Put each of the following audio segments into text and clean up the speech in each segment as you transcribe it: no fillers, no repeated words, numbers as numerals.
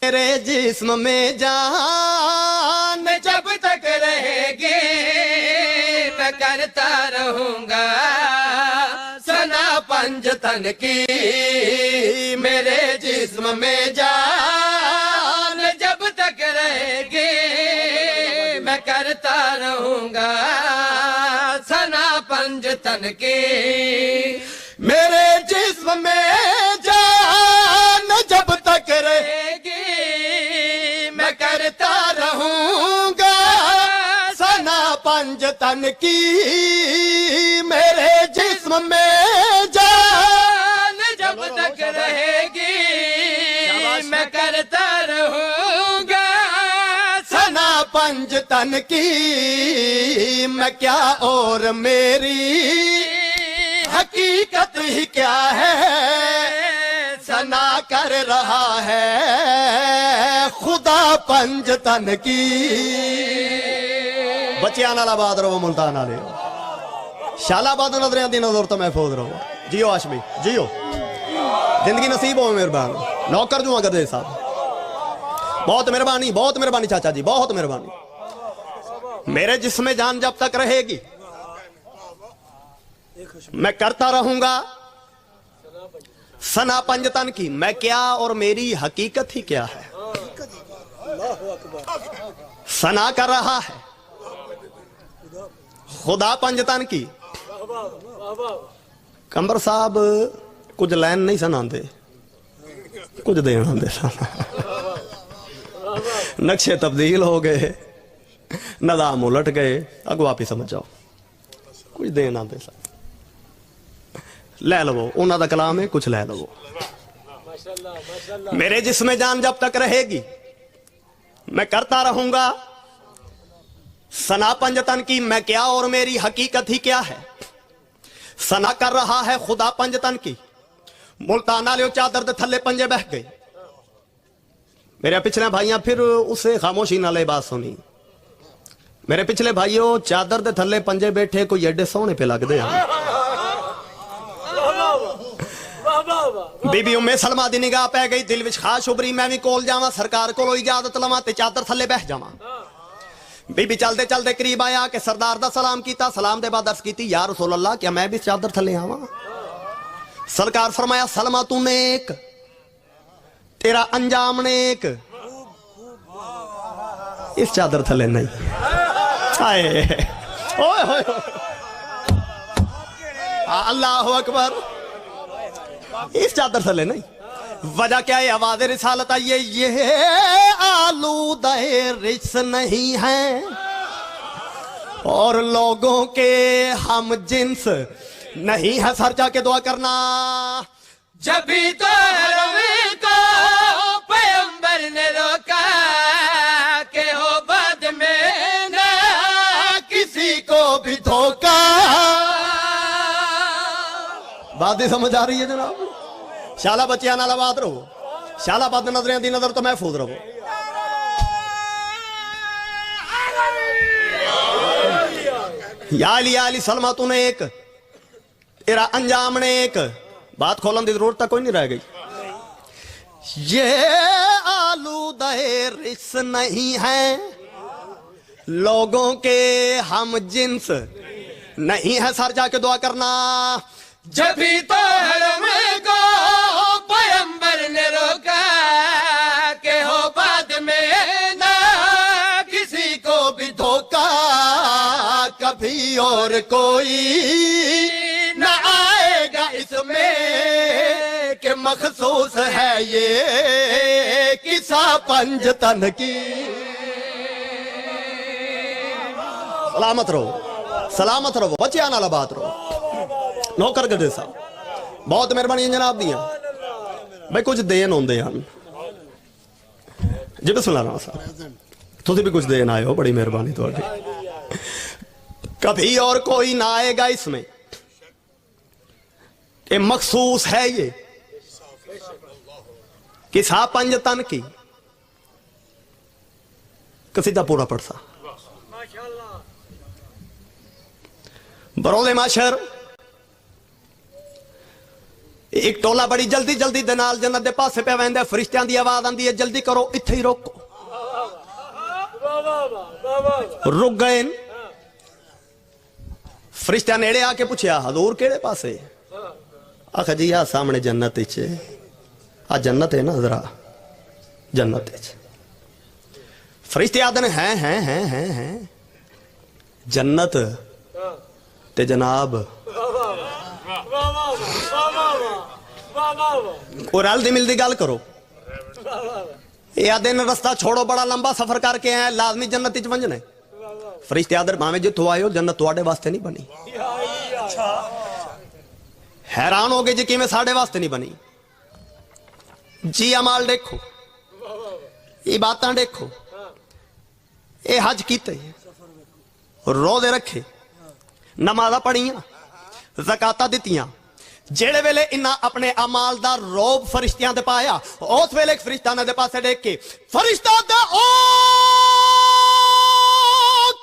मेरे जिस्म में जान जब तक रहेगी मैं करता रहूंगा सना पंजतन की। मेरे जिस्म में जान जब तक रहेगी मैं करता रहूंगा सना पंजतन की। मेरे जिस्म में जान जब तक रहेगी मैं करता रहूंगा सना पंजतन की। मेरे जिस्म में जान जब तक रहेगी मैं करता रहूंगा सना पंजतन की। मैं क्या और मेरी हकीकत ही क्या है सना कर रहा है खुदा पंजतन की। बच्चियां नाल आबाद रहो मुल्तान वाले शालाबाद नजरिया दी नजर तो महफूज रहो। जियो आशमी जियो जिंदगी नसीब हो मेहरबान नौकर जो अगर दे साहब बहुत मेहरबानी चाचा जी बहुत मेहरबानी। मेरे जिस्म में जान जब तक रहेगी मैं करता रहूंगा सना पंजतन की। मैं क्या और मेरी हकीकत ही क्या है सना कर रहा है खुदा पंजतन की। कंबर साहब कुछ लैन नहीं सुनाते कुछ देन आते सन। नक्शे तब्दील हो गए निज़ाम उलट गए अग वापिस समझ जाओ कुछ देन आते सन। ले लवो उन्हों का कलाम है कुछ ले लवो। मेरे जिस्म जान जब तक रहेगी मैं करता रहूंगा सना पंजतन की। मैं क्या और मेरी हकीकत ही क्या है सना कर रहा है खुदा पंजतन की। मुल्तान वाले चादर दे थल्ले पंजे बह गए। मेरे पिछले भाइयों फिर उसे खामोशी नाले बात सुनी। मेरे पिछले भाइयों चादर दे थल्ले पंजे बैठे कोई एडे सोहने पे लगते हैं। बीबी उम्मे सलमा दी निगाह पै गई दिल विच खास उभरी मैं भी कोल जावां सरकार कोलों इजाजत लवां ते चादर थल्ले बह जावां। बीबी चलते चलते करीब आया कि सरदार दा सलाम कीता। सलाम दे बाद अर्ज कीती या रसूल अल्लाह क्या मैं भी चादर थल्ले आवां। सरकार फरमाया सलमा तू नेक तेरा अंजाम नेक इस चादर थल्ले नहीं। हाय ओए अल्लाह अकबर इस चादर थले नहीं। वजह क्या है आवाज रिसालत आई है ये आलूदा रिस नहीं है और लोगों के हम जिन्स नहीं है। सर जाके दुआ करना जब भी तो को पैगंबर ने रोका के हो बाद में ना किसी को भी धोखा। बात ही समझ आ रही है जनाब। शाला बच्चियां नाल आबाद रहो शालाबाद नजरिया दी नजर तो महफूज रहो। या अली सलमा तूने एक तेरा अंजाम ने एक। बात खोलन की जरूरत तक कोई नहीं रह गई। ये आलूदा रिस नहीं है लोगों के हम जिन्स नहीं है। सर जाके दुआ करना जब भी तो को पैगंबर ने रोका के हो बाद में ना किसी को भी धोखा कभी और कोई न आएगा इसमें कि मखसूस है ये किसा पंजतन की। सलामत रहो बच्चे नाल बात रहो नौकर गदे साहब बहुत मेहरबानी जनाब दियां भाई कुछ देन होंदे हैं जी। बिस्मिल्लाह साहब तुम भी कुछ देन आए हो बड़ी मेहरबानी थोड़ी। कभी और कोई ना आएगा इसमें ये मखसूस है ये किसा पंजतन की। कसीदा पूरा पढ़सा बरोले माशर एक टोला बड़ी जल्दी जल्दी दे नाल जन्नत दे पासे पे वैंदा, फरिश्तियां दी आवाज आंदी है जल्दी करो इत्थे ही रोको। रुक गए। फरिश्तियां नेड़े आके पूछया हजूर केड़े पासे? आखा जी आ सामने जन्नत च, आ जन्नत है ना जरा जन्नत च। फरिश्ते आदन हैं जन्नत ते जनाब कोई रल दी मिलदी गल करो। यह दिन रास्ता छोड़ो बड़ा लंबा सफर करके आए लाजमी जन्नत च वंजने। फरिश्ते आदर भावे जिथों आए हो जन्नत तुहाडे वास्ते नहीं बनी। हैरान हो गए जी किवें साडे वास्ते नहीं बनी। जी अमाल देखो, इबादतां देखो, ये हज कीते, रोजे रखे, नमाज़ां पढ़ियां, ज़कातां दित्तियां। जेड़े वेले इन्ना अपने अमाल दा रोब फरिश्तियां दे पाया, उस वेले एक फरिश्ता ने दे पासे देख के फरिश्ता दा ओ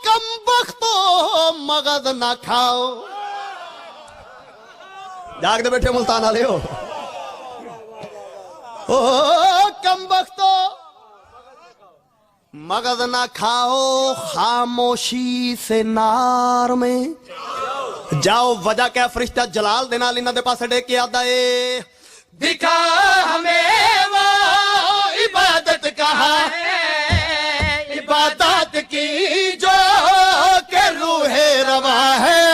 कम बख्तो मगज ना खाओ। जागदे बैठे मुल्तान वाले हो, ओ कम बख्तो मगज ना खाओ, खामोशी से नार में जाओ। वजह क्या? फरिश्ता जलाल दे नाल इन्हां दे पासे देख के आदा है दिखा हमें वो इबादत कहाँ है, इबादत की जो के रूहे रवा है।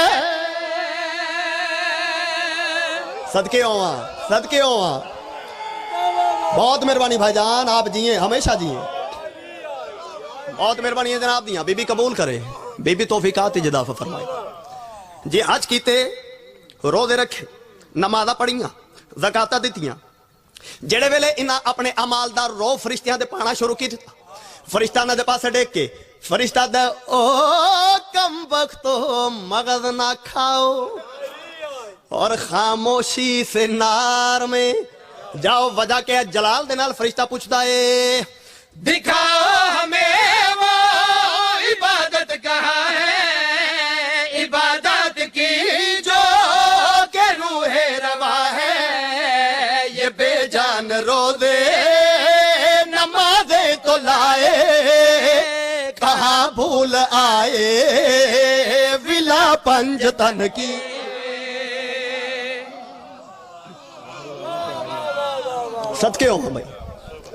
सदके होवा, सदके होवा। बहुत मेहरबानी भाईजान, आप जिए हमेशा जिए। बहुत मेहरबानी है जनाब दियां। बीबी कबूल करे, बीबी तौफीकात इजदा फरमाए जी। हज कीते, रोजे रखे, नमाज़ां पढ़ियां, ज़कातां दित्तियां। जेड़े वेले इन्हां अपने अमाल दा रो फरिश्तियां दे पाना शुरू कीता, फरिश्ता ने दे पासे देख के फरिश्ता दे ओ कम बख्तो मगज ना खाओ और खामोशी से नार में जाओ। वजह क्या? जलाल दे नाल फरिश्ता पूछदा है दिखा हमें वो इबादत कहाँ है, इबादत की जो के रूहे रवा है। ये बेजान रोजे नमाज़े तो लाए, कहाँ भूल आए विला पंजतन की। सदके हो भाई,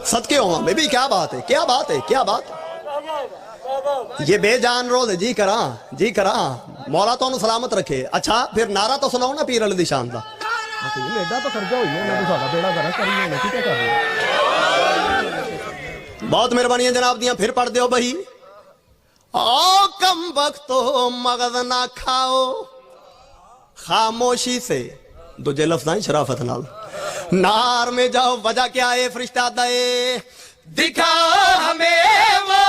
सदके हो बेबी। क्या बात है, क्या बात है, क्या बात है। ये बेजान रोज जी करा, जी करा। मौला तो सलामत रखे। अच्छा फिर नारा तो सुनाओ ना पीर अली दी शान दा। बहुत मेहरबानी है जनाब दियां। फिर पढ़ दो भाई। ओ कम बख्तो मगज ना खाओ, खामोशी से दूजे लफ्ज़ नहीं शराफत नाल नार में जाओ। वजह क्या है? फरिश्ता दे दिखा हमें वो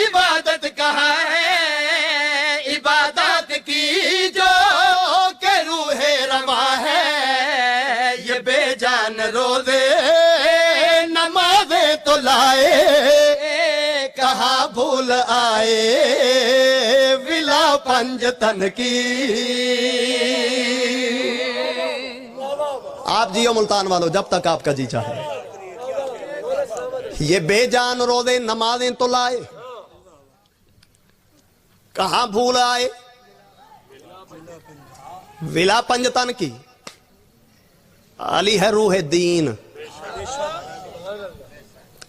इबादत कहाँ है, इबादत की जो के रूहे रवा है। ये बेजान रोजे नमाज़े तो लाए, कहाँ भूल आए विला पंजतन की। आप जियो मुल्तान वालों जब तक आपका जी चाहे। ये बेजान रोजे नमाजें तो लाए, कहां भूल आए विला पंजतन की। अली है रूह दीन।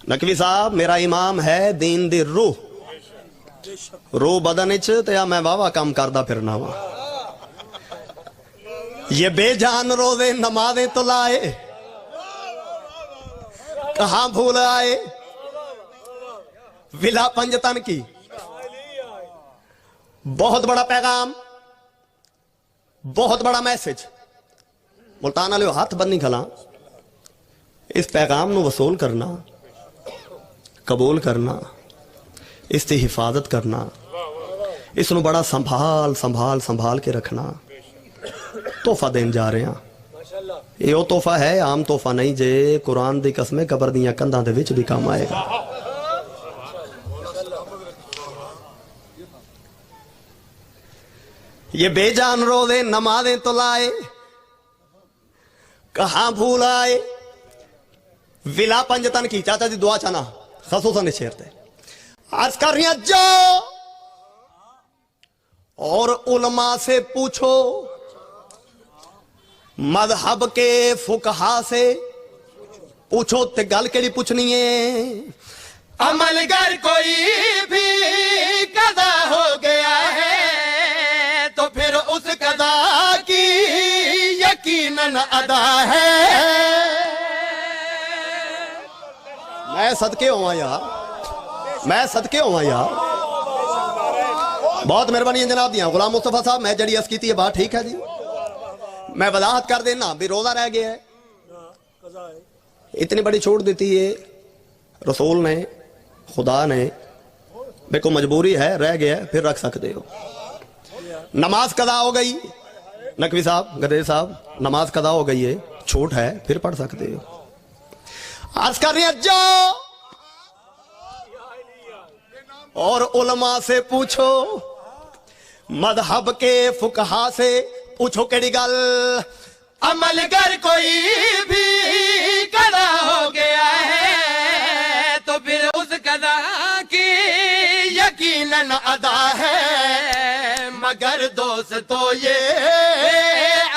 नकवी साहब मेरा इमाम है दीन दी रूह, रूह बदन च ते मैं वावा काम करदा फिरना वा। ये बेजान रोजे नमाजें तो लाए, कहां भूल आए विला पंजतन की। बहुत बड़ा पैगाम, बहुत बड़ा मैसेज। मुल्तान वाले हाथ बन्नी खला। इस पैगाम को वसूल करना, कबूल करना, इसकी हिफाजत करना, इसनों बड़ा संभाल संभाल संभाल के रखना। तोहफा देन जा रहे हैं। ये तोहफा है, आम तोहफा नहीं जे। कुरान दी कसमें कबर दियां कंधां दे विच भी काम आएगा। ये बेजान रोजे नमाजें तो लाए, कहां भूल आए विला पंजतन की। चाचा जी दुआ चाना खसूसन छेरते आज कर रही जो और उलमा से पूछो, मजहब के फुकहा से पूछो ते गल केड़ी पूछनी है। अमलगर कोई भी कदा हो गया है तो फिर उस कदा की यकीनन अदा है। मैं सदके हुआ यार, मैं सदके हुआ यार। बहुत मेहरबानी जनाब दिया। गुलाम मुस्तफा साहब मैं जड़ी अस की बात ठीक है जी। मैं वजाहत कर देना भी रोजा रह गया है, इतनी बड़ी छूट दी है रसूल ने, खुदा ने। देखो मजबूरी है, रह गया है, फिर रख सकते हो। नमाज कदा हो गई, नकवी साहब गदे साहब नमाज कदा हो गई है, छूट है, फिर पढ़ सकते हो। आज कर रही जो और उलमा से पूछो, मजहब के फुकहा से पूछो केड़ी गल। अमलगर कोई भी कदा हो गया है तो फिर उस कदा की यकीनन अदा है। मगर दोस्त तो ये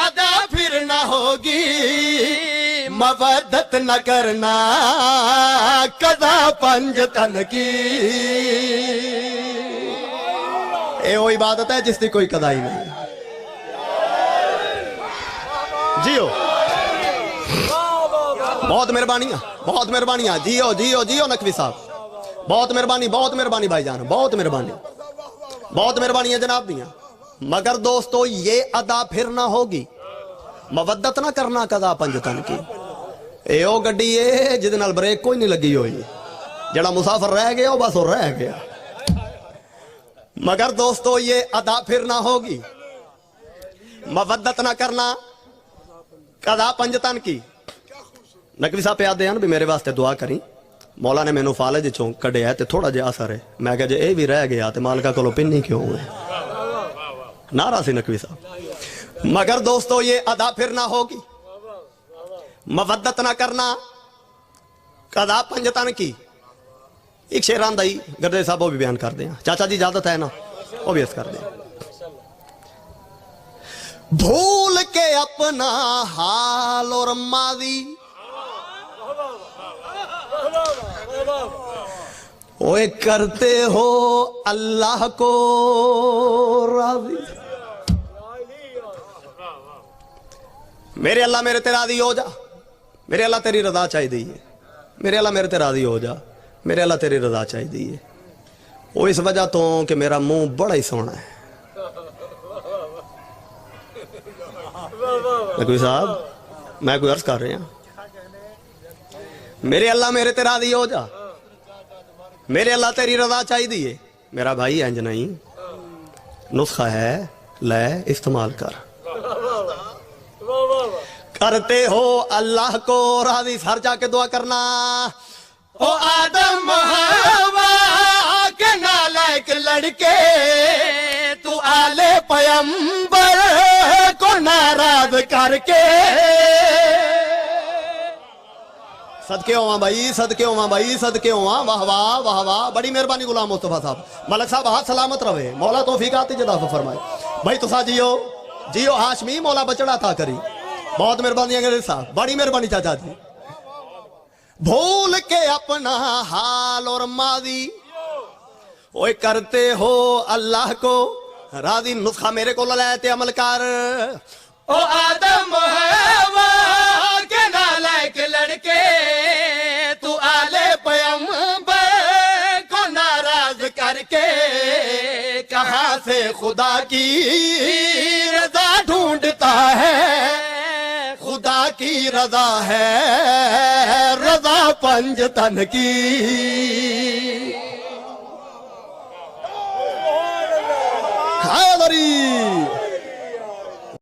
अदा फिर न होगी, मवद्दत न करना कदा पंजतन की। ये वो इबादत है जिसकी कोई कदाई नहीं। जियो बहुत मेहरबानियां, बहुत मेहरबानियां। जियो जियो जियो नकवी साहब, बहुत मेहरबानी भाईजान, बहुत मेहरबानी, बहुत मेहरबानियां जनाब दियां। मगर दोस्तों ये अदा फिर ना होगी, मवद्दत ना करना कदा पंजतन की। ए ओ गड्डी है जिदे नाल ब्रेक कोई नहीं लगी हुई, जड़ा मुसाफिर रह गया वो बस वो रह गया। मगर दोस्तों ये अदा फिर ना होगी, मवद्दत ना करना कदा पंजतन की। नकवी साहब याद देन भी मेरे वास्ते दुआ करी। मौला ने मैनू फालज चों कढ़िया ते थोड़ा जिहा असर है। मैं कहा जे ये भी रह गया तो मालका कोलों पिन्नी क्यों है, नारा सी नकवी साहब। मगर दोस्तों ये अदा फिर ना होगी, मवद्दत ना करना कदा पंजतन की। एक शेर आंदा ही गर्दे साहब वो भी बयान कर दें। चाचा जी इजाजत है ना, वो भी कर दें। भूल के अपना हाल और मादी, ओए करते हो अल्लाह को राजी। मेरे अल्लाह मेरे ते राजी हो जा, मेरे अल्लाह तेरी रजा चाहिए, मेरे अल्लाह मेरे ते राजी हो जा, मेरे अल्लाह तेरी रजा चाहिए। वो इस वजह तो कि मेरा मुंह बड़ा ही सोहना है। नकवी साहब मैं कोई अर्ज कर रहे हैं, मेरे अल्लाह मेरे ते राजी हो जा, मेरे अल्लाह तेरी रजा चाहिए। मेरा भाई इंज नहीं, नुस्खा है, ले इस्तेमाल कर। करते हो अल्लाह को राजी, सर जाके दुआ करना। ओ आदम हवा के नालायक लड़के, तू आले पैगंबर को नाराज करके। सदके होवा भाई, सदके होवा भाई, सदके होवा। वाह वाह वाह वाह, बड़ी मेहरबानी गुलाम मुस्तफा साहब। मलक साहब हाथ सलामत रहे, मौला तौफीक आती जदा फरमाए। भाई तुसा जियो जियो हाशमी, मौला बचड़ा था करी। बहुत मेहरबानी अंग्रेज साहब, बड़ी मेहरबानी चाचा जी। भूल के अपना हाल और माजी, ओए करते हो अल्लाह को राजी। नुस्खा मेरे को लाते अमल कर। ओ आदम हवा के नालायक लड़के, तू आले पैगंबर को नाराज करके। कहां से खुदा की रजा ढूंढता है, खुदा की रजा है रजा पंजतन की। हैदरी